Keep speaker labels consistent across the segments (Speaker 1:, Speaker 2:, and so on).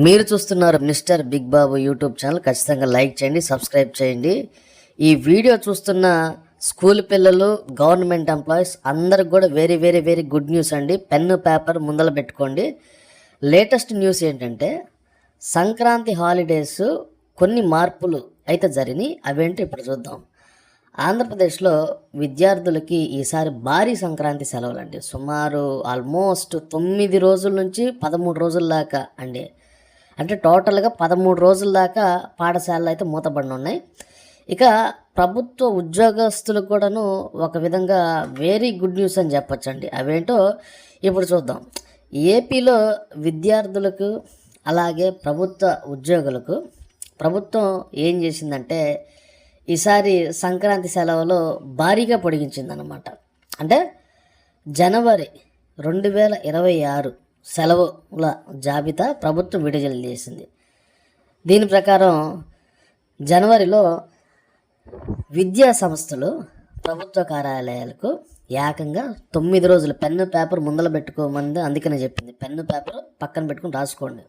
Speaker 1: మీరు చూస్తున్నారు mister big బాబు YouTube channel. ఖచ్చితంగా లైక్ చేయండి, సబ్స్క్రైబ్ చేయండి. ఈ వీడియో చూస్తున్న స్కూల్ పిల్లలు, గవర్నమెంట్ ఎంప్లాయీస్ అందరికి కూడా very very very good news అండి. పెన్ను పేపర్ ముందర పెట్టుకోండి. లేటెస్ట్ న్యూస్ ఏంటంటే సంక్రాంతి హాలిడేస్ కొన్ని మార్పులు అయితే జరిగినాయి. అవేంటో ఇప్పుడు చూద్దాం. ఆంధ్రప్రదేశ్లో విద్యార్థులకి ఈసారి భారీ సంక్రాంతి సెలవులు అండి. సుమారు ఆల్మోస్ట్ 9 రోజుల నుంచి 13 రోజుల దాకా అండి. అంటే టోటల్గా 13 రోజుల దాకా పాఠశాలలు అయితే మూతబడి ఉన్నాయి. ఇక ప్రభుత్వ ఉద్యోగస్తులకు కూడాను ఒక విధంగా వెరీ గుడ్ న్యూస్ అని చెప్పచ్చండి. అవేంటో ఇప్పుడు చూద్దాం. ఏపీలో విద్యార్థులకు అలాగే ప్రభుత్వ ఉద్యోగులకు ప్రభుత్వం ఏం చేసిందంటే ఈసారి సంక్రాంతి సెలవులు భారీగా పొడిగించిందనమాట. అంటే జనవరి 2026 సెలవుల జాబితా ప్రభుత్వం విడుదల చేసింది. దీని ప్రకారం జనవరిలో విద్యా సంస్థలు ప్రభుత్వ కార్యాలయాలకు ఏకంగా 9 రోజులు పెన్ను పేపర్ ముందర పెట్టుకోమని అందుకనే చెప్పింది. పెన్ను పేపర్ పక్కన పెట్టుకుని రాసుకోండి.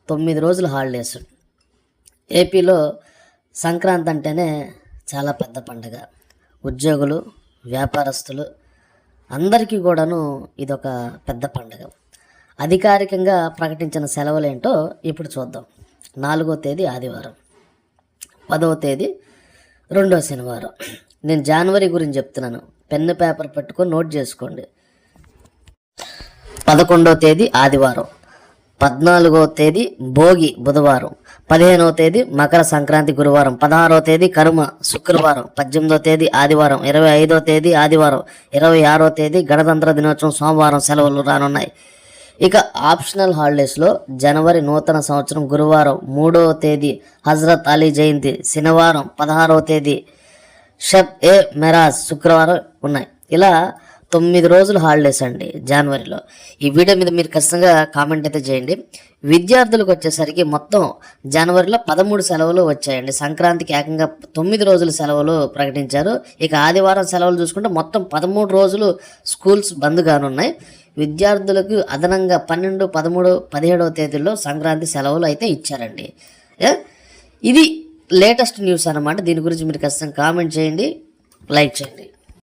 Speaker 1: 9 రోజులు హాలిడేస్. ఏపీలో సంక్రాంతి అంటేనే చాలా పెద్ద పండుగ. ఉద్యోగులు, వ్యాపారస్తులు అందరికీ కూడాను ఇదొక పెద్ద పండుగ. అధికారికంగా ప్రకటించిన సెలవులు ఏంటో ఇప్పుడు చూద్దాం. 4వ తేదీ ఆదివారం, 10వ తేదీ రెండో శనివారం. నేను జనవరి గురించి చెప్తున్నాను. పెన్ను పేపర్ పెట్టుకొని నోట్ చేసుకోండి. 11వ తేదీ ఆదివారం, 14వ తేదీ భోగి బుధవారం, 15వ తేదీ మకర సంక్రాంతి గురువారం, 16వ తేదీ కనుమ శుక్రవారం, 18వ తేదీ ఆదివారం, 25వ తేదీ ఆదివారం, 26వ తేదీ గణతంత్ర దినోత్సవం సోమవారం సెలవులు రానున్నాయి. ఇక ఆప్షనల్ హాలిడేస్లో జనవరి నూతన సంవత్సరం గురువారం 3వ తేదీ హజరత్ అలీ జయంతి శనివారం, 16వ తేదీ షబ్ ఏ మెరాజ్ శుక్రవారం ఉన్నాయి. ఇలా 9 రోజులు హాలిడేస్ అండి జనవరిలో. ఈ వీడియో మీద మీరు ఖచ్చితంగా కామెంట్ అయితే చేయండి. విద్యార్థులకు వచ్చేసరికి మొత్తం జనవరిలో 13 సెలవులు వచ్చాయండి. సంక్రాంతికి ఏకంగా 9 రోజుల సెలవులు ప్రకటించారు. ఇక ఆదివారం సెలవులు చూసుకుంటే మొత్తం 13 రోజులు స్కూల్స్ బంద్ కానున్నాయి. విద్యార్థులకు అదనంగా 12, 13, 17వ తేదీల్లో సంక్రాంతి సెలవులు అయితే ఇచ్చారండి. ఇది లేటెస్ట్ న్యూస్ అన్నమాట. దీని గురించి మీరు ఖచ్చితంగా కామెంట్ చేయండి, లైక్ చేయండి.